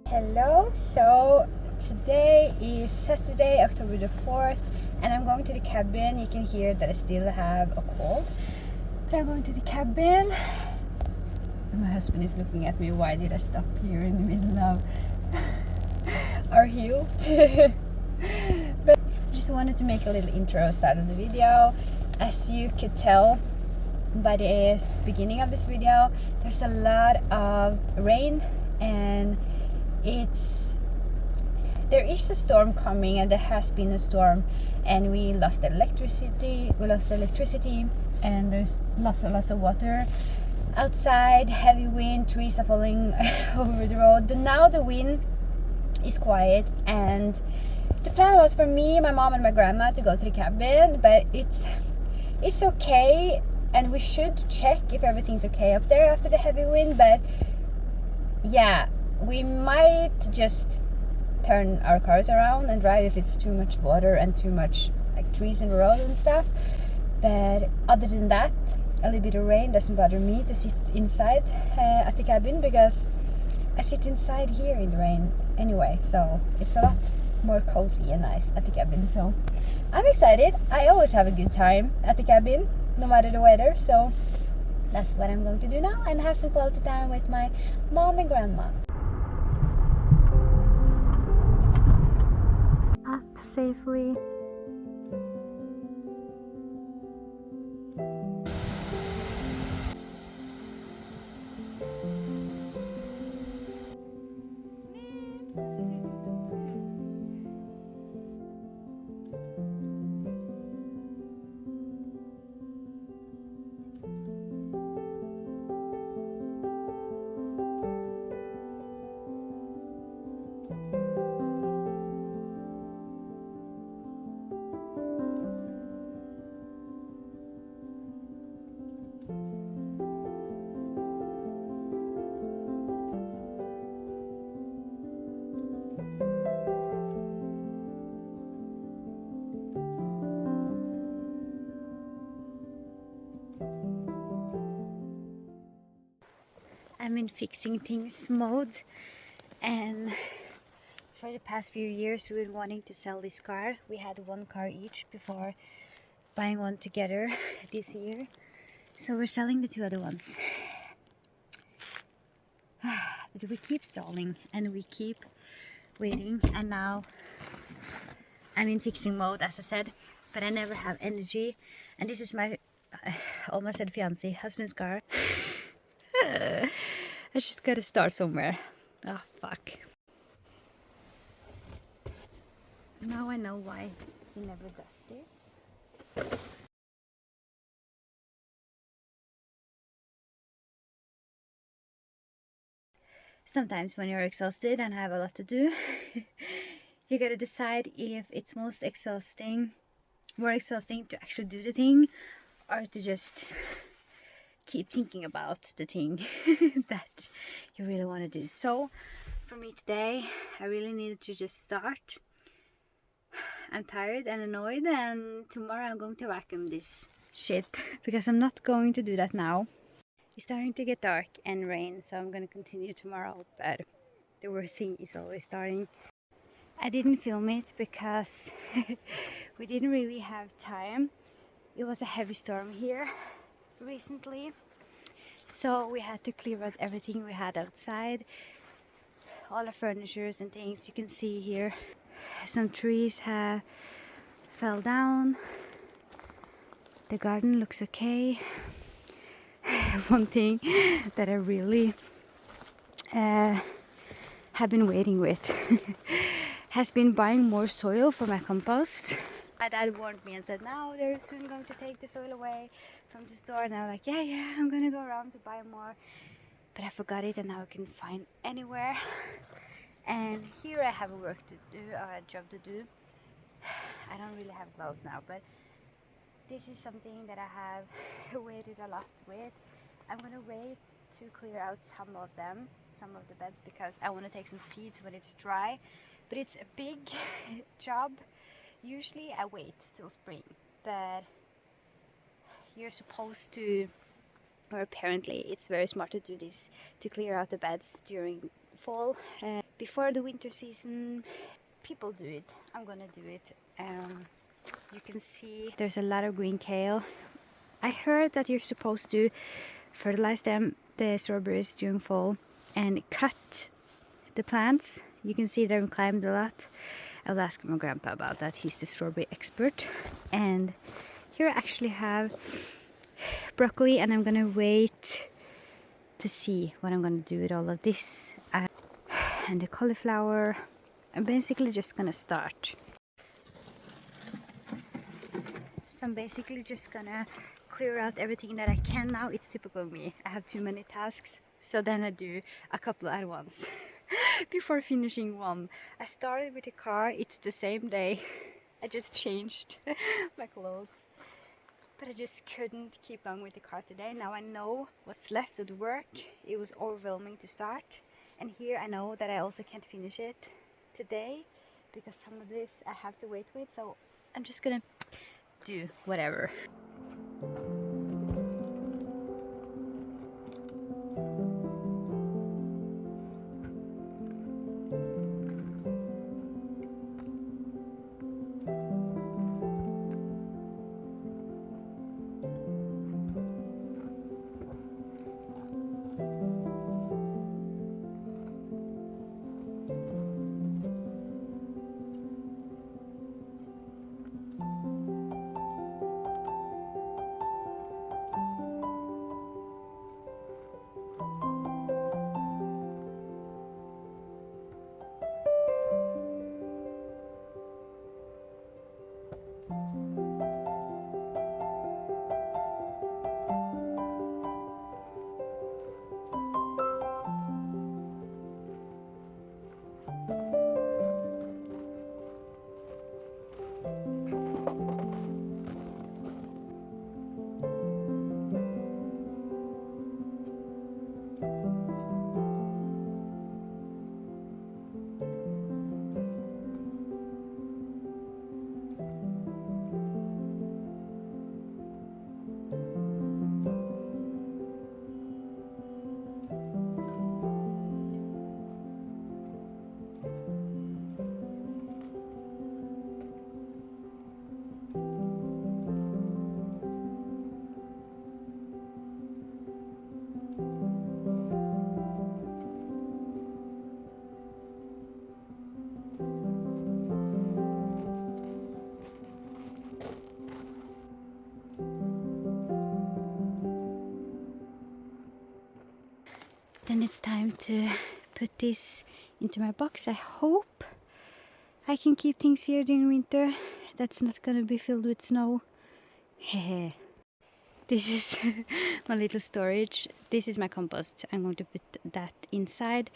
Hello, so today is Saturday, October the 4th, and I'm going to the cabin. You can hear that I still have a cold, but I'm going to the cabin. And my husband is looking at me, why did I stop here in the middle of our hill? But I just wanted to make a little intro start of the video. As you could tell by the beginning of this video, there's a lot of rain and there is a storm coming, and there has been a storm, and we lost electricity and there's lots of water outside, heavy wind, trees are falling over the road. But now the wind is quiet, and the plan was for me, my mom and my grandma to go to the cabin, but it's okay, and we should check if everything's okay up there after the heavy wind. But yeah, we might just turn our cars around and drive if it's too much water and too much like trees in the road and stuff. But other than that, a little bit of rain doesn't bother me to sit inside at the cabin, because I sit inside here in the rain anyway, so it's a lot more cozy and nice at the cabin. So I'm excited. I always have a good time at the cabin no matter the weather, so that's what I'm going to do now, and have some quality time with my mom and grandma. Up safely. I'm in fixing things mode, and for the past few years we've been wanting to sell this car. We had one car each before buying one together this year, so we're selling the two other ones. But we keep stalling and we keep waiting, and now I'm in fixing mode, as I said, but I never have energy. And this is my almost said fiancé, husband's car. I just gotta start somewhere. Oh fuck. Now I know why he never does this. Sometimes when you're exhausted and have a lot to do, you gotta decide if it's more exhausting to actually do the thing, or to just keep thinking about the thing that you really want to do. So for me today, I really needed to just start. I'm tired and annoyed, and tomorrow I'm going to vacuum this shit, because I'm not going to do that now. It's starting to get dark and rain, so I'm going to continue tomorrow, but the worst thing is always starting. I didn't film it because we didn't really have time. It was a heavy storm here recently, so we had to clear out everything we had outside, all the furnitures and things. You can see here some trees have fell down. The garden looks okay. One thing that I really have been waiting with has been buying more soil for my compost. My dad warned me and said, now they're soon going to take the soil away from the store, and I'm like, yeah, I'm gonna go around to buy more, but I forgot it, and now I can find anywhere. And here I have a work to do, a job to do. I don't really have gloves now, but this is something that I have waited a lot with. I'm gonna wait to clear out some of the beds, because I want to take some seeds when it's dry, but it's a big job. Usually I wait till spring, but you're supposed to, or apparently it's very smart to do this, to clear out the beds during fall, before the winter season. People do it. I'm gonna do it. You can see there's a lot of green kale. I heard that you're supposed to fertilize them, the strawberries, during fall and cut the plants. You can see they've climbed a lot. I'll ask my grandpa about that. He's the strawberry expert. And here I actually have broccoli, and I'm gonna wait to see what I'm gonna do with all of this. And the cauliflower. I'm basically just gonna start. So I'm basically just gonna clear out everything that I can now. It's typical of me. I have too many tasks, so then I do a couple at once before finishing one. I started with the car. It's the same day. I just changed my clothes, but I just couldn't keep going with the car today. Now I know what's left of the work. It was overwhelming to start, and here I know that I also can't finish it today because some of this I have to wait with, so I'm just gonna do whatever. Then it's time to put this into my box. I hope I can keep things here during winter. That's not gonna be filled with snow. Hehe. This is my little storage. This is my compost. I'm going to put that inside.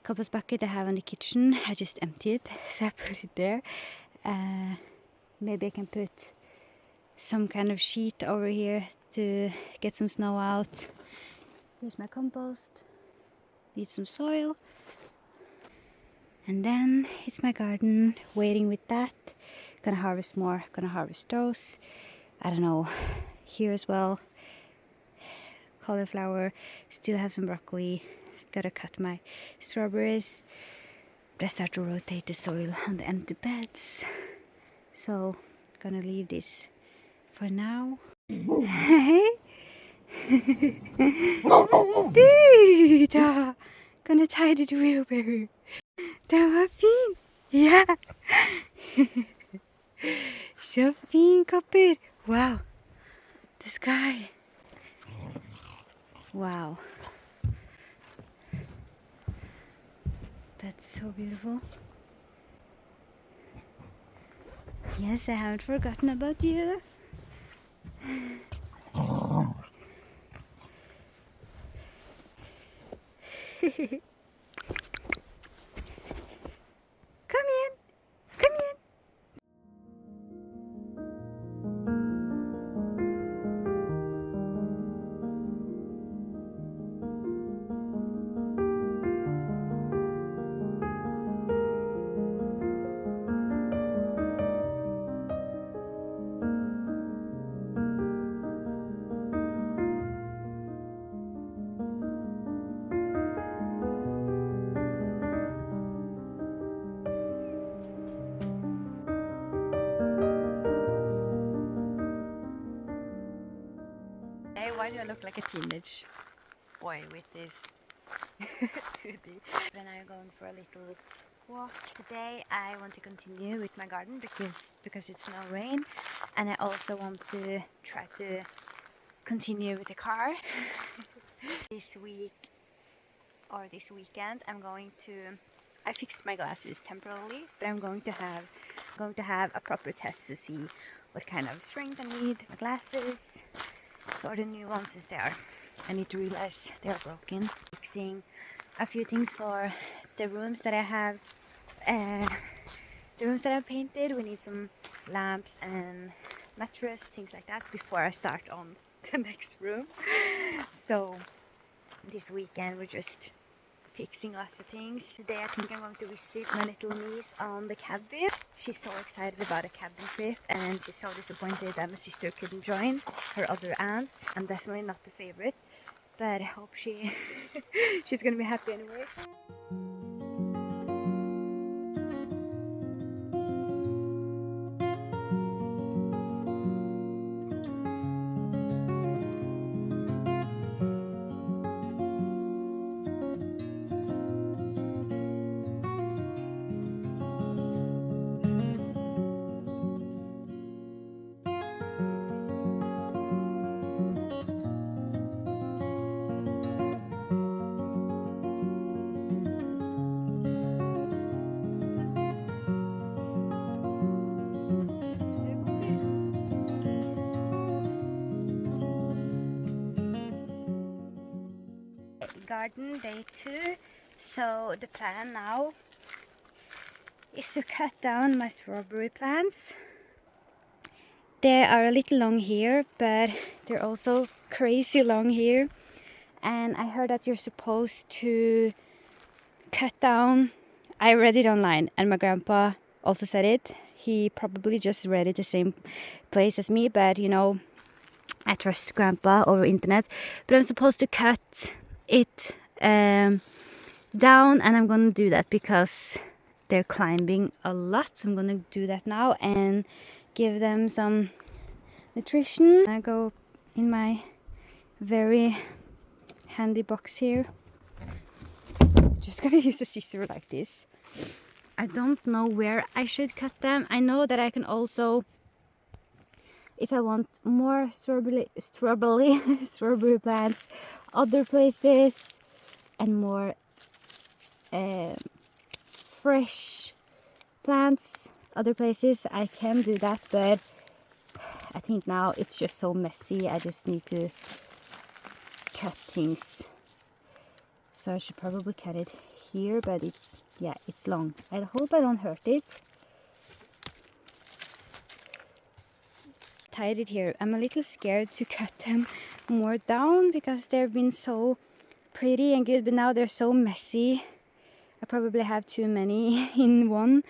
Compost bucket I have in the kitchen. I just emptied it, so I put it there. Maybe I can put some kind of sheet over here to get some snow out. Here's my compost. Need some soil. And then it's my garden, waiting with that. Gonna harvest more, gonna harvest those. I don't know, here as well. Cauliflower, still have some broccoli. Gotta cut my strawberries. But I start to rotate the soil on the empty beds. So, gonna leave this for now. Hey! Dude! Gonna tidy the wheelbarrow. Den var fin! Ja! Så fin kopper! Wow! The sky! Wow! That's so beautiful. Yes, I haven't forgotten about you. Kom igen! Kom igen! I look like a teenage boy with this hoodie. Then I'm going for a little walk. Today I want to continue with my garden because it's no rain, and I also want to try to continue with the car. This week or this weekend I fixed my glasses temporarily, but I'm going to have a proper test to see what kind of strength I need my glasses, or the new ones since I need to realize they are broken. Fixing a few things for the rooms that I have. The rooms that I've painted, we need some lamps and mattress, things like that, before I start on the next room. So this weekend we're just fixing lots of things. Today I think I'm going to visit my little niece on the cabin. She's so excited about a cabin trip, and she's so disappointed that my sister couldn't join, her other aunt. I'm definitely not the favorite, but I hope she's gonna be happy anyway. Garden day 2. So the plan now is to cut down my strawberry plants. They are a little long here, but they're also crazy long here. And I heard that you're supposed to cut down. I read it online, and my grandpa also said it. He probably just read it the same place as me, but you know, I trust grandpa over internet. But I'm supposed to cut it down, and I'm gonna do that because they're climbing a lot. So I'm gonna do that now and give them some nutrition. I go in my very handy box here. Just gonna use a scissor like this. I don't know where I should cut them. I know that I can also, if I want more strawberry plants, other places, and more fresh plants, other places, I can do that. But I think now it's just so messy. I just need to cut things. So I should probably cut it here, but it's long. I hope I don't hurt it. Tied it here. I'm a little scared to cut them more down because they've been so pretty and good, but now they're so messy. I probably have too many in one,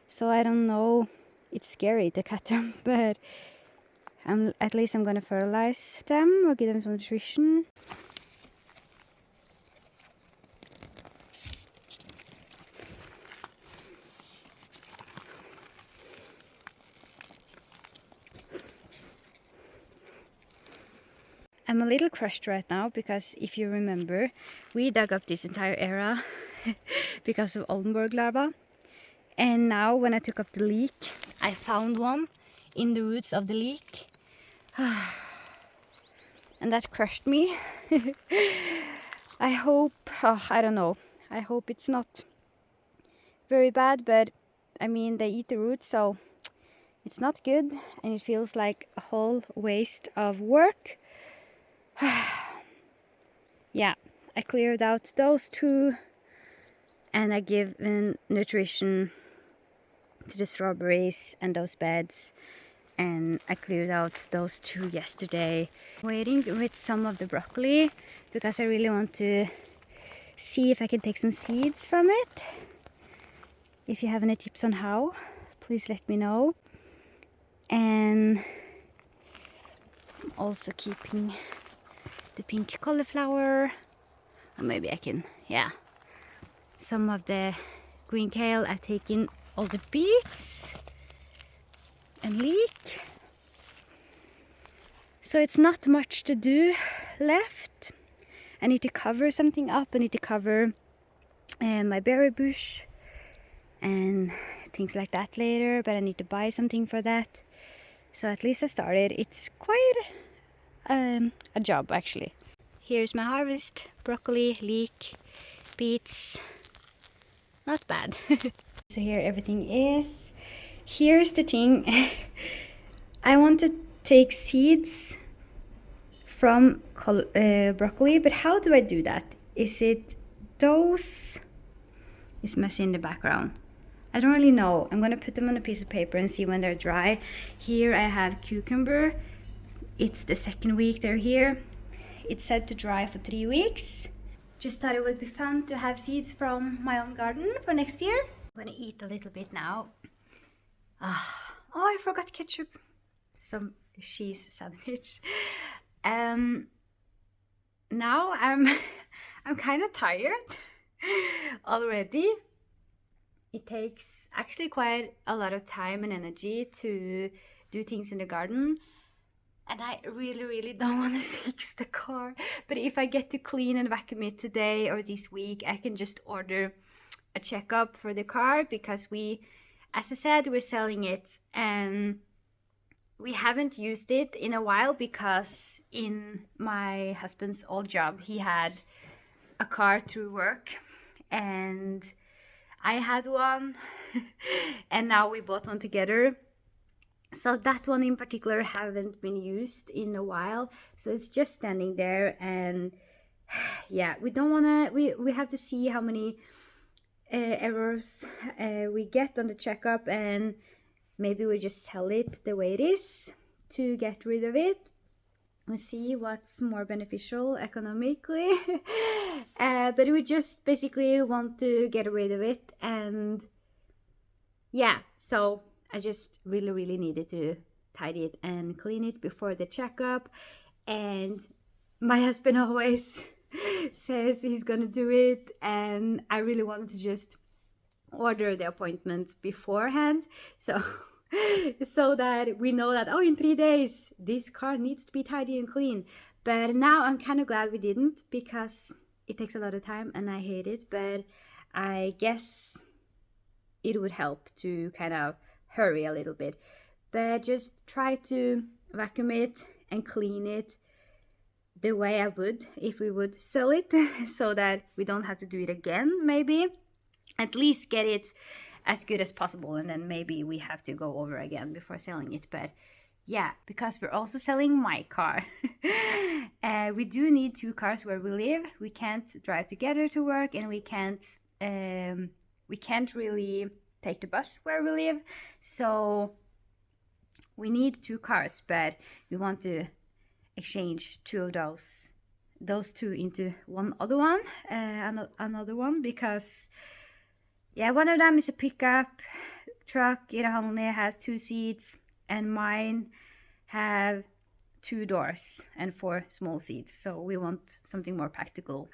so I don't know. It's scary to cut them, but at least I'm gonna fertilize them or give them some nutrition. I'm a little crushed right now because if you remember, we dug up this entire area because of Oldenburg larva. And now when I took up the leek, I found one in the roots of the leek. And that crushed me. I hope, I don't know, I hope it's not very bad, but I mean they eat the roots, so it's not good, and it feels like a whole waste of work. Yeah, I cleared out those two, and I give nutrition to the strawberries and those beds, and I cleared out those two yesterday. Waiting with some of the broccoli because I really want to see if I can take some seeds from it. If you have any tips on how, please let me know. And I'm also keeping the pink cauliflower, or maybe I can, some of the green kale. I've taken all the beets and leek. So it's not much to do left. I need to cover something up. I need to cover my berry bush and things like that later, but I need to buy something for that. So at least I started. It's quite a job actually. Here's my harvest: broccoli, leek, beets. Not bad. So here everything is. Here's the thing. I want to take seeds from broccoli, but how do I do that? Is it those? It's messy in the background. I don't really know. I'm gonna put them on a piece of paper and see when they're dry. Here I have cucumber. It's the second week they're here. It's said to dry for 3 weeks. Just thought it would be fun to have seeds from my own garden for next year. I'm gonna eat a little bit now. Oh, I forgot ketchup. Some cheese sandwich. Now I'm kind of tired already. It takes actually quite a lot of time and energy to do things in the garden. And I really don't want to fix the car. But if I get to clean and vacuum it today or this week, I can just order a checkup for the car, because we, as I said, we're selling it and we haven't used it in a while, because in my husband's old job, he had a car through work and I had one and now we bought one together. So that one in particular haven't been used in a while, so it's just standing there. And yeah, we don't want to, we have to see how many errors we get on the checkup, and maybe we just sell it the way it is to get rid of it. We'll see what's more beneficial economically. But we just basically want to get rid of it. And yeah, so I just really needed to tidy it and clean it before the checkup. And my husband always says he's gonna do it, and I really wanted to just order the appointments beforehand, so that we know that, oh, in 3 days this car needs to be tidy and clean. But now I'm kind of glad we didn't, because it takes a lot of time and I hate it. But I guess it would help to kind of hurry a little bit. But just try to vacuum it and clean it the way I would if we would sell it, so that we don't have to do it again. Maybe at least get it as good as possible, and then maybe we have to go over again before selling it. But yeah, because we're also selling my car. We do need 2 cars where we live. We can't drive together to work, and we can't really take the bus where we live. So we need 2 cars, but we want to exchange 2 of those 2 into another one, because yeah, one of them is a pickup truck. It only has 2 seats, and mine have 2 doors and 4 small seats. So we want something more practical.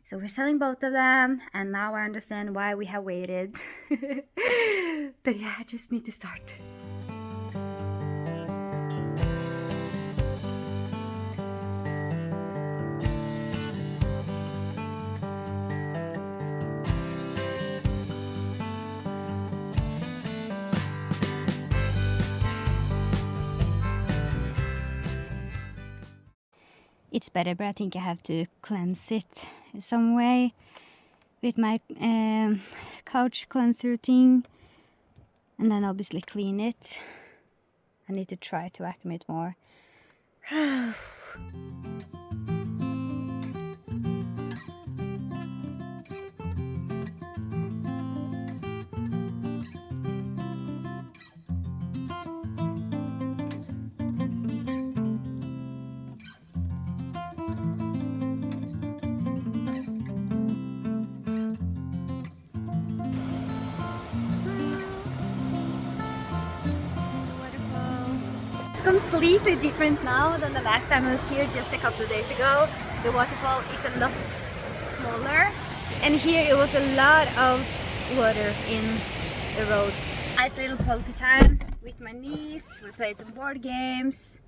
So we're selling both of them, and now I understand why we have waited. But yeah, I just need to start. It's better, but I think I have to cleanse it in some way with my couch cleanser thing, and then obviously clean it. I need to try to vacuum it more. Completely different now than the last time I was here just a couple of days ago. The waterfall is a lot smaller, and here it was a lot of water in the road. Nice little quality time with my niece. We played some board games.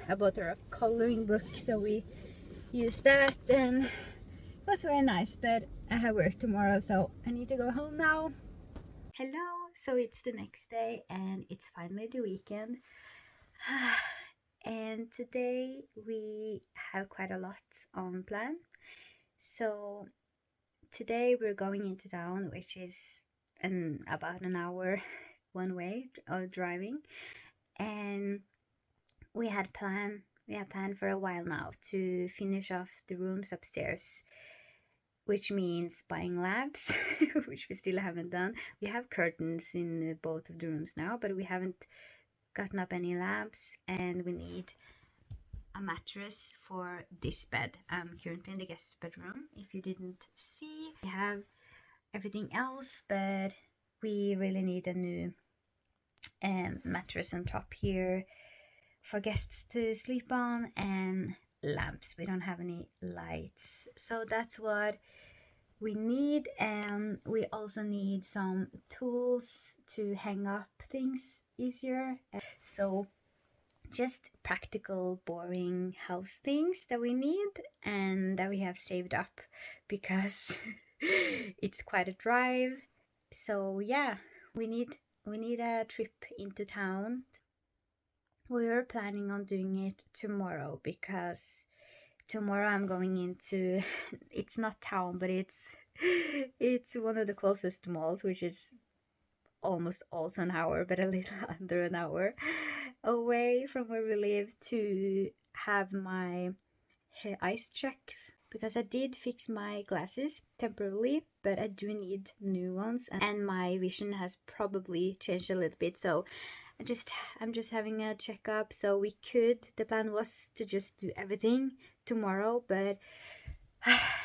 I bought her a coloring book, so we used that, and it was very nice. But I have work tomorrow, so I need to go home now. Hello, so it's the next day and it's finally the weekend. And today we have quite a lot on plan. So today we're going into town, which is about an hour one way driving, and we had planned for a while now to finish off the rooms upstairs, which means buying lamps, which we still haven't done. We have curtains in both of the rooms now, but we haven't gotten up any lamps, and we need a mattress for this bed. I'm currently in the guest bedroom. If you didn't see, we have everything else, but we really need a new mattress on top here for guests to sleep on, and lamps. We don't have any lights, so that's what we need. And we also need some tools to hang up things easier. So just practical, boring house things that we need and that we have saved up because it's quite a drive. So yeah, we need a trip into town. We were planning on doing it tomorrow because tomorrow I'm going into it's not town, but it's one of the closest malls, which is almost also an hour, but a little under an hour away from where we live, to have my eyes checks, because I did fix my glasses temporarily, but I do need new ones, and my vision has probably changed a little bit. So I'm just having a checkup. So the plan was to just do everything tomorrow, but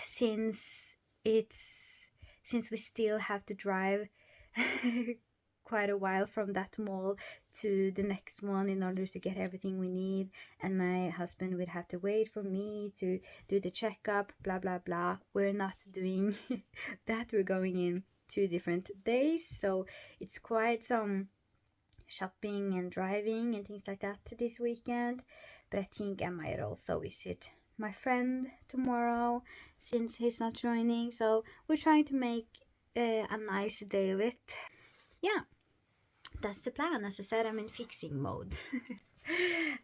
since we still have to drive quite a while from that mall to the next one in order to get everything we need, and my husband would have to wait for me to do the checkup, blah blah blah, we're not doing that. We're going in 2 different days, so it's quite some shopping and driving and things like that this weekend. But I think I might also visit my friend tomorrow since he's not joining, so we're trying to make a nice day of it. Yeah, that's the plan. As I said, I'm in fixing mode.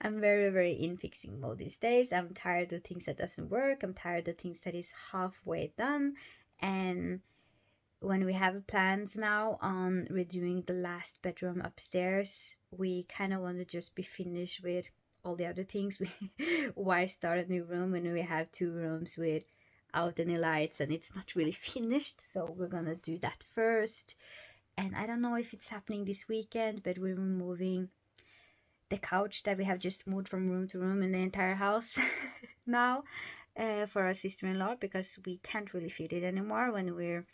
I'm very, very in fixing mode these days. I'm tired of things that doesn't work. I'm tired of things that is halfway done. And when we have plans now on redoing the last bedroom upstairs, we kind of want to just be finished with all the other things. Why start a new room when we have 2 rooms without any lights and it's not really finished? So we're gonna do that first. And I don't know if it's happening this weekend, but we're removing the couch that we have just moved from room to room in the entire house now for our sister-in-law, because we can't really fit it anymore when we're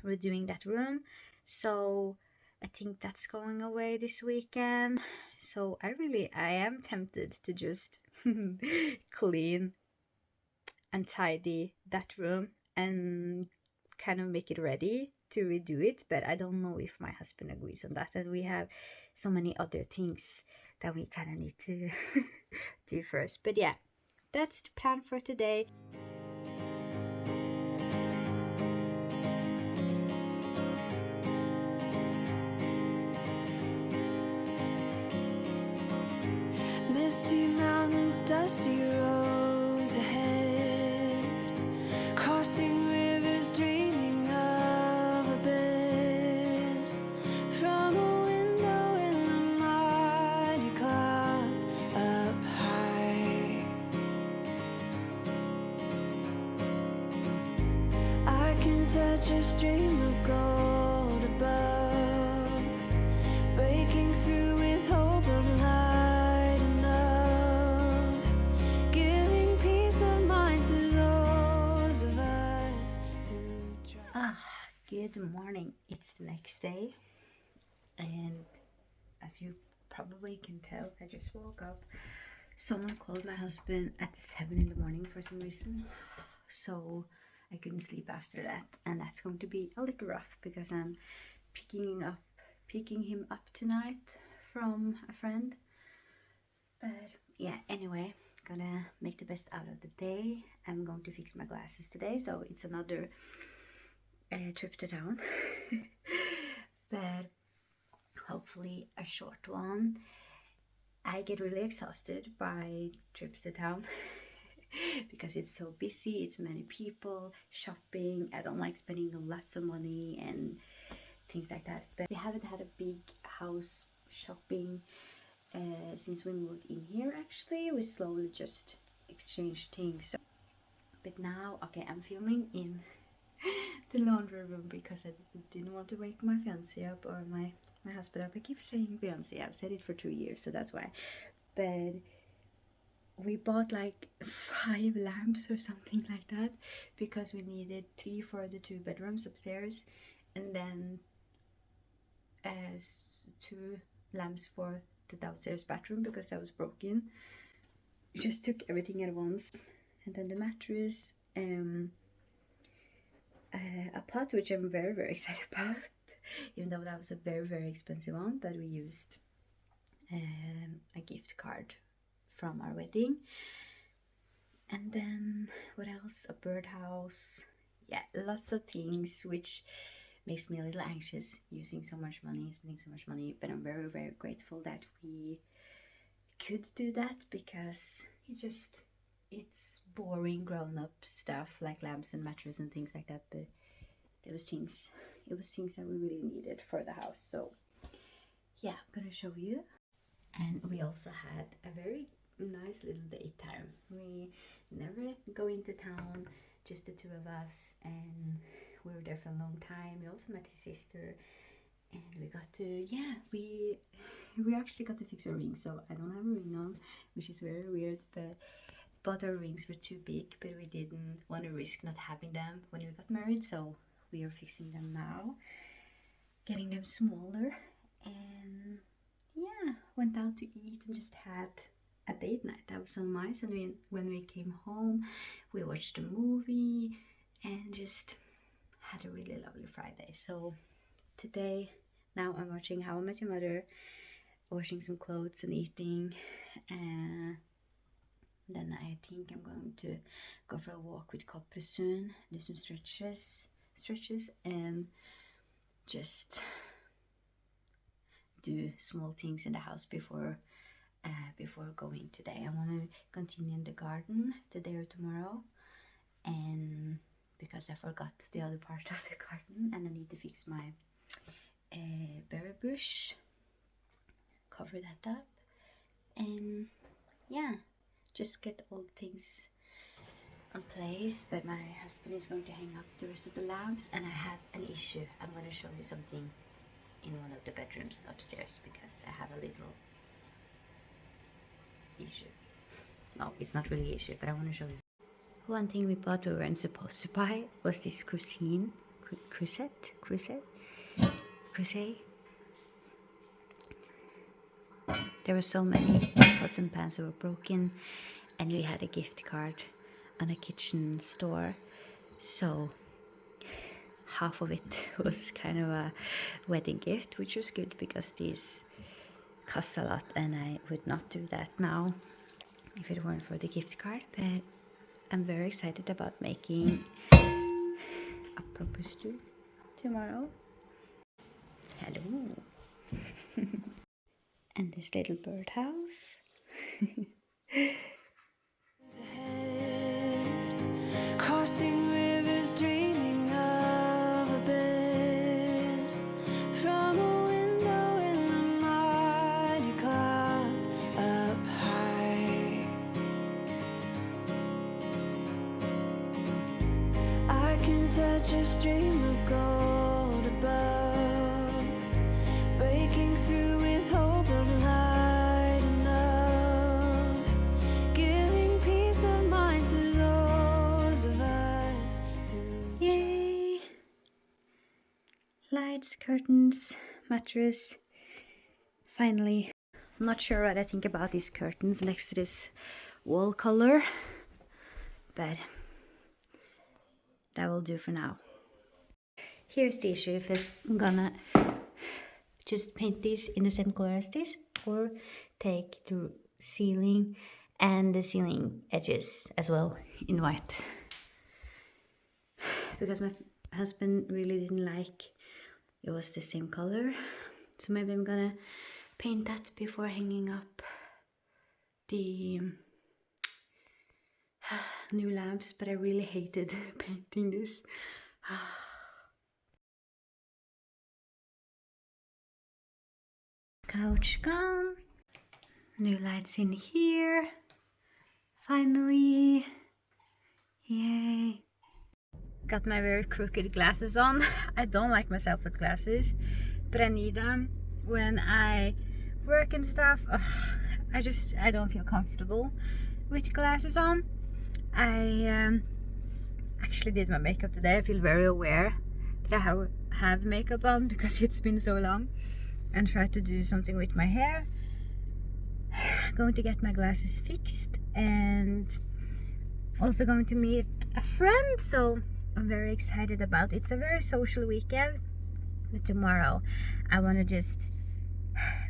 redoing that room. So I think that's going away this weekend. So I am tempted to just clean and tidy that room and kind of make it ready to redo it, but I don't know if my husband agrees on that, and we have so many other things that we kind of need to do first. But yeah, that's the plan for today. Misty mountains, dusty roads ahead, crossing rivers, dreaming of a bed, from a window in the mighty clouds up high. I can touch a stream of gold above, breaking through with hope of light. Good morning. It's the next day, and as you probably can tell, I just woke up. Someone called my husband at 7 in the morning for some reason, so I couldn't sleep after that, and that's going to be a little rough because I'm picking him up tonight from a friend. But yeah, anyway, gonna make the best out of the day. I'm going to fix my glasses today, so it's another trip to town. But hopefully a short one. I get really exhausted by trips to town because it's so busy, it's many people, shopping. I don't like spending lots of money and things like that. But we haven't had a big house shopping since we moved in here. Actually, we slowly just exchanged things. But now, okay, I'm filming in the laundry room because I didn't want to wake my fiance up or my husband up. I keep saying fiance, I've said it for 2 years, so that's why. But we bought like 5 lamps or something like that because we needed 3 for the 2 bedrooms upstairs, and then 2 lamps for the downstairs bathroom because that was broken. We just took everything at once. And then the mattress, a pot which I'm very, very excited about, even though that was a very, very expensive one. But we used a gift card from our wedding. And then what else? A birdhouse. Yeah, lots of things, which makes me a little anxious using so much money, spending so much money. But I'm very, very grateful that we could do that, because it's boring grown-up stuff like lamps and mattresses and things like that. But it was things that we really needed for the house. So yeah, I'm gonna show you. And we also had a very nice little daytime. We never go into town, just the 2 of us, and we were there for a long time. We also met his sister, and we got to, yeah, we actually got to fix a ring. So I don't have a ring on, which is very weird, but both our rings were too big, but we didn't want to risk not having them when we got married, so we are fixing them now, getting them smaller. And yeah, went out to eat and just had a date night. That was so nice. And when we came home, we watched a movie and just had a really lovely Friday. So today, now I'm watching How I Met Your Mother, washing some clothes and eating. Then I think I'm going to go for a walk with Copper soon, do some stretches, and just do small things in the house before going today. I want to continue in the garden today or tomorrow, and because I forgot the other part of the garden, and I need to fix my berry bush, cover that up, and yeah, just get all things on place. But my husband is going to hang up the rest of the lamps, and I have an issue. I'm going to show you something in one of the bedrooms upstairs, because I have a little issue. No, it's not really an issue, but I want to show you. One thing we bought we weren't supposed to buy was this crusade. There were so many pots and pans that were broken, and we had a gift card on a kitchen store, so half of it was kind of a wedding gift, which was good because these cost a lot, and I would not do that now if it weren't for the gift card. But I'm very excited about making a proper stew tomorrow. Hello. And this little birdhouse. Crossing rivers, dreaming of a bed from a window in the mighty clouds up high. I can touch a stream of gold above, breaking through with hope of light and love, giving peace of mind to those of us who Yay! Lights, curtains, mattress. Finally. I'm not sure what I think about these curtains next to this wall color, but that will do for now. Here's the issue: if I'm gonna just paint these in the same color as this, or take the ceiling and the ceiling edges as well in white, because my husband really didn't like it was the same color. So maybe I'm gonna paint that before hanging up the new lamps, but I really hated painting this. Couch gone. New lights in here. Finally. Yay. Got my very crooked glasses on. I don't like myself with glasses, but I need them when I work and stuff. Ugh, I don't feel comfortable with glasses on. I actually did my makeup today. I feel very aware that I have makeup on because it's been so long, and tried to do something with my hair. Going to get my glasses fixed, and also going to meet a friend, so I'm very excited about it. It's a very social weekend, but tomorrow I want to just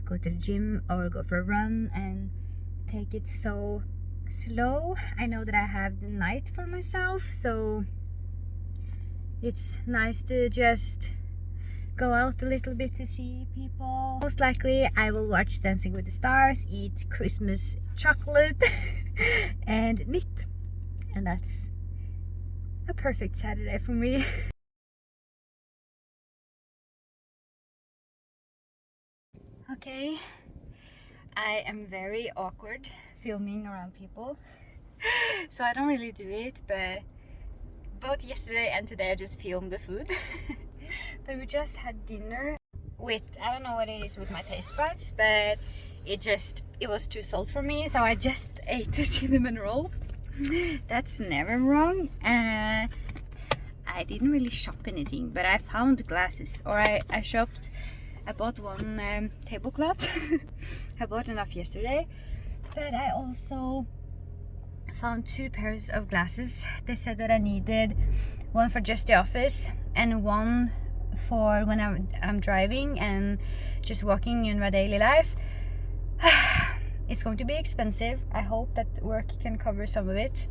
go to the gym or go for a run and take it so slow. I know that I have the night for myself, so it's nice to just go out a little bit to see people. Most likely I will watch Dancing with the Stars, eat Christmas chocolate and knit, and that's a perfect Saturday for me. Okay, I am very awkward filming around people, so I don't really do it, but both yesterday and today I just filmed the food. But we just had dinner with, I don't know what it is with my taste buds, but it was too salt for me, so I just ate the cinnamon roll. That's never wrong. I didn't really shop anything, but I found glasses, or I bought one tablecloth. I bought enough yesterday, but I also found 2 pairs of glasses. They said that I needed one for just the office and one for when I'm driving and just walking in my daily life. It's going to be expensive. I hope that work can cover some of it,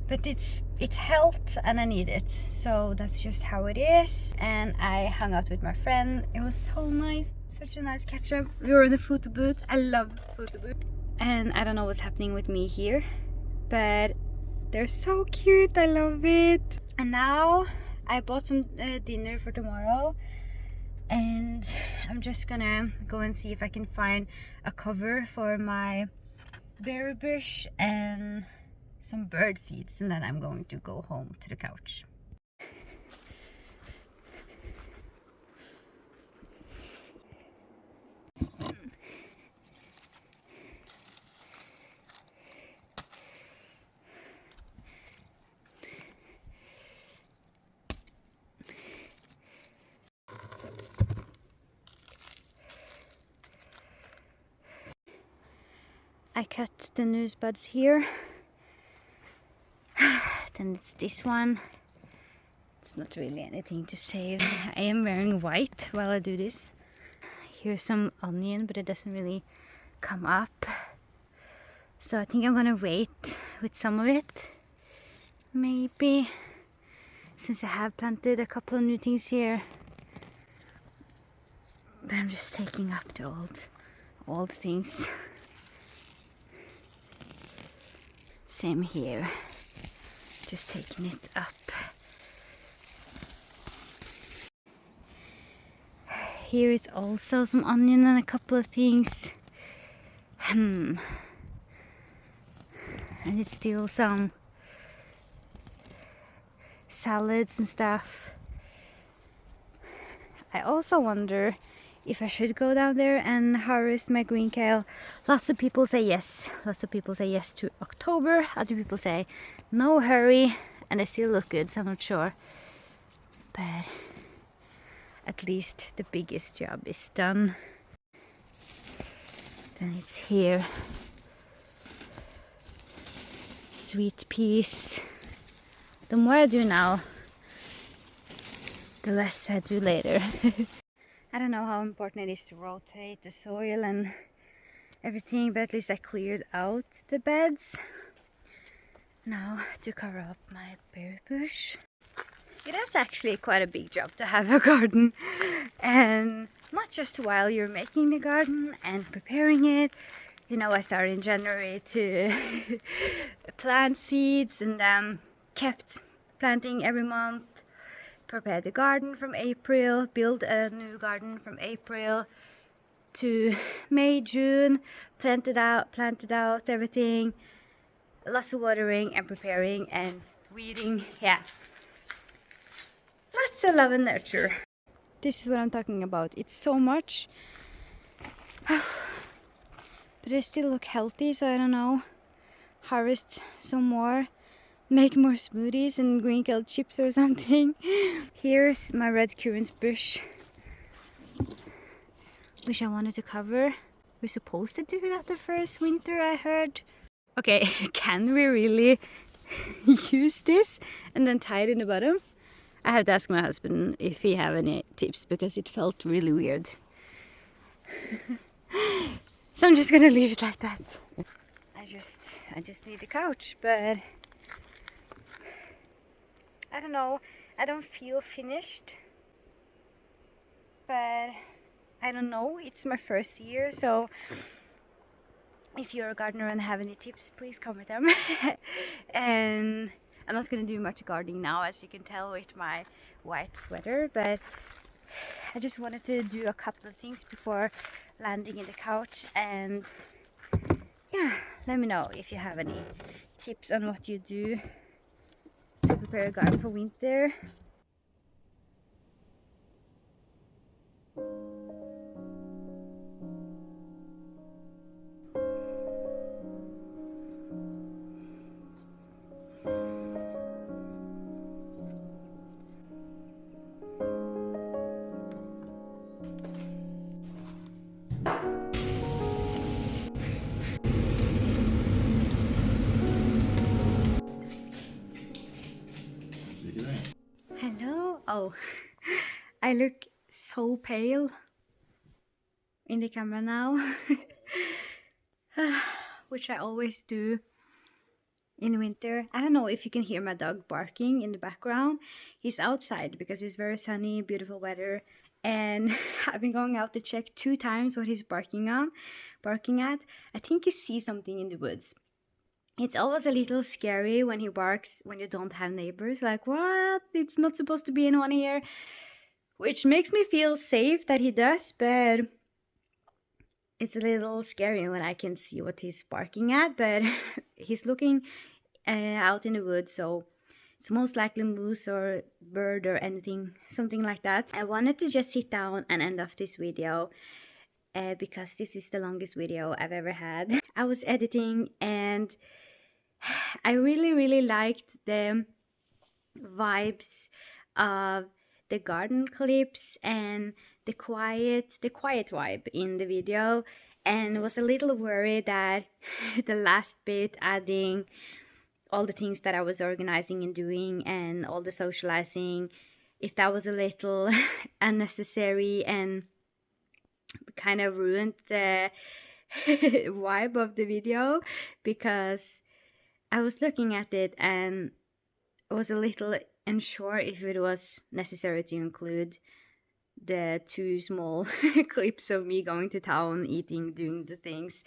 but it's health and I need it, so that's just how it is. And I hung out with my friend. It was so nice, such a nice catch up. We were in the photo booth. I love photo booth, and I don't know what's happening with me here, but they're so cute. I love it. And now I bought some dinner for tomorrow, and I'm just gonna go and see if I can find a cover for my berry bush and some bird seeds, and then I'm going to go home to the couch. I cut the nose buds here. Then it's this one. It's not really anything to save. I am wearing white while I do this. Here's some onion, but it doesn't really come up. So I think I'm gonna wait with some of it. Maybe, since I have planted a couple of new things here. But I'm just taking up the old things. Same here. Just taking it up. Here is also some onion and a couple of things. And it's still some salads and stuff. I also wonder if I should go down there and harvest my green kale. Lots of people say yes. Lots of people say yes to October. Other people say no, hurry. And they still look good, so I'm not sure. But at least the biggest job is done. Then it's here. Sweet peas. The more I do now, the less I do later. I don't know how important it is to rotate the soil and everything, but at least I cleared out the beds. Now to cover up my berry bush. It is actually quite a big job to have a garden, and not just while you're making the garden and preparing it. You know, I started in January to plant seeds and then kept planting every month, prepared the garden from April, build a new garden from April to May, June, planted out everything, lots of watering and preparing and weeding, yeah. Lots of love and nurture. This is what I'm talking about. It's so much. But they still look healthy, so I don't know. Harvest some more. Make more smoothies and green kale chips or something. Here's my red currant bush, which I wanted to cover. We're supposed to do that the first winter, I heard. Okay, can we really use this and then tie it in the bottom? I have to ask my husband if he have any tips because it felt really weird. So I'm just gonna leave it like that. I just need the couch, but I don't know. I don't feel finished, but I don't know. It's my first year, so if you're a gardener and have any tips, please comment them. And I'm not gonna do much gardening now, as you can tell with my white sweater, but I just wanted to do a couple of things before landing in the couch. And yeah, let me know if you have any tips on what you do to prepare a garden for winter. Hello. Oh, I look so pale in the camera now, which I always do in winter. I don't know if you can hear my dog barking in the background. He's outside because it's very sunny, beautiful weather, and I've been going out to check 2 times what he's barking at. I think he sees something in the woods. It's always a little scary when he barks when you don't have neighbors. Like, what? It's not supposed to be anyone here. Which makes me feel safe that he does, but it's a little scary when I can see what he's barking at. But he's looking out in the woods, so it's most likely moose or bird or anything, something like that. I wanted to just sit down and end off this video because this is the longest video I've ever had. I was editing and I really liked the vibes of the garden clips and the quiet vibe in the video, and was a little worried that the last bit, adding all the things that I was organizing and doing and all the socializing, if that was a little unnecessary and kind of ruined the vibe of the video, because I was looking at it and was a little unsure if it was necessary to include the 2 small clips of me going to town, eating, doing the things.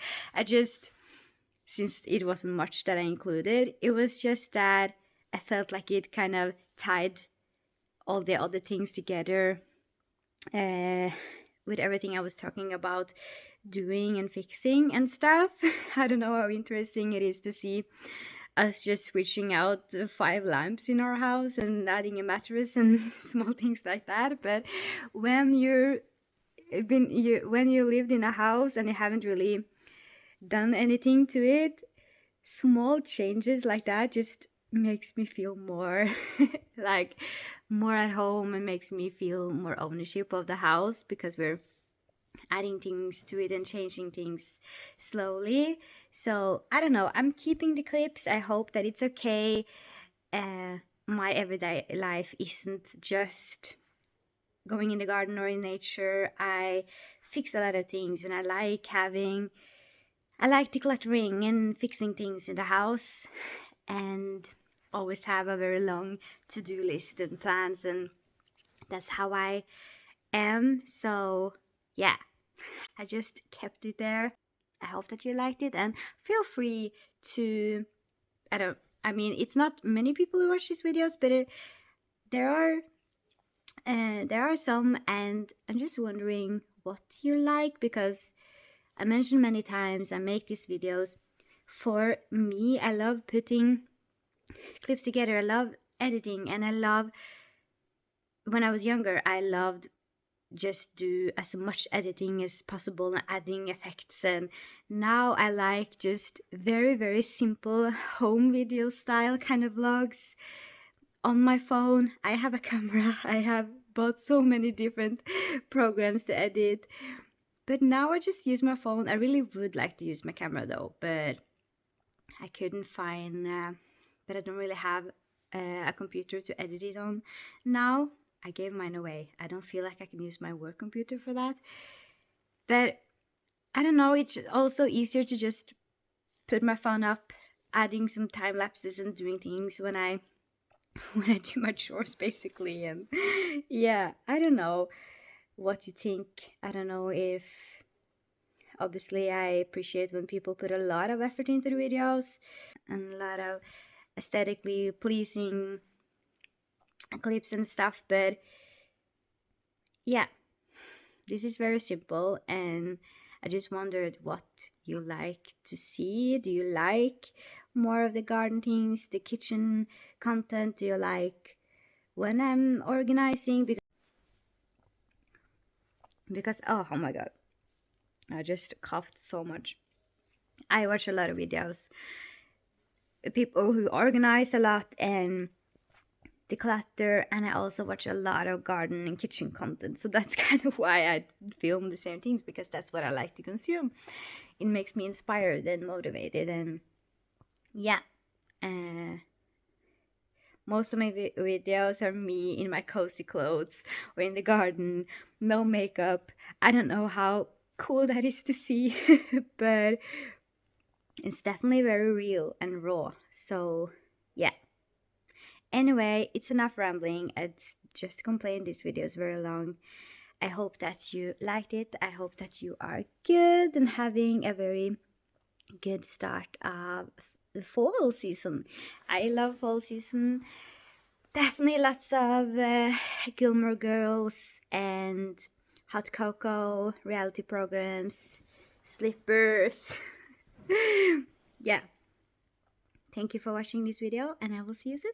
Since it wasn't much that I included, it was just that I felt like it kind of tied all the other things together with everything I was talking about doing and fixing and stuff. I don't know how interesting it is to see us just switching out 5 lamps in our house and adding a mattress and small things like that. But when you lived in a house and you haven't really done anything to it, small changes like that just makes me feel more like more at home and makes me feel more ownership of the house, because we're adding things to it and changing things slowly. So I don't know, I'm keeping the clips. I hope that it's okay. My everyday life isn't just going in the garden or in nature. I fix a lot of things and I like having I like decluttering and fixing things in the house, and always have a very long to-do list and plans, and that's how I am. So yeah, I just kept it there. I hope that you liked it, and feel free to, I mean, it's not many people who watch these videos, but there are some, and I'm just wondering what you like, because I mentioned many times I make these videos for me. I love putting clips together. I love editing, and I love, when I was younger, I loved just do as much editing as possible and adding effects, and now I like just very, very simple home video style kind of vlogs on my phone. I have a camera. I have bought so many different programs to edit, but now I just use my phone. I really would like to use my camera though, but I couldn't find, but I don't really have a computer to edit it on now. I gave mine away. I don't feel like I can use my work computer for that. But I don't know, it's also easier to just put my phone up, adding some time lapses and doing things when I do my chores basically. And yeah, I don't know what you think. I don't know if, obviously I appreciate when people put a lot of effort into the videos and a lot of aesthetically pleasing clips and stuff, but yeah, this is very simple, and I just wondered what you like to see. Do you like more of the garden things, the kitchen content? Do you like when I'm organizing? Because oh my god, I just coughed so much. I watch a lot of videos, people who organize a lot and declutter, and I also watch a lot of garden and kitchen content. So that's kind of why I film the same things, because that's what I like to consume. It makes me inspired and motivated, and yeah, most of my videos are me in my cozy clothes or in the garden, no makeup. I don't know how cool that is to see, but it's definitely very real and raw. So yeah. Anyway, it's enough rambling. It's just complain. This video is very long. I hope that you liked it. I hope that you are good and having a very good start of the fall season. I love fall season. Definitely lots of Gilmore Girls and hot cocoa, reality programs, slippers. Yeah. Thank you for watching this video, and I will see you soon.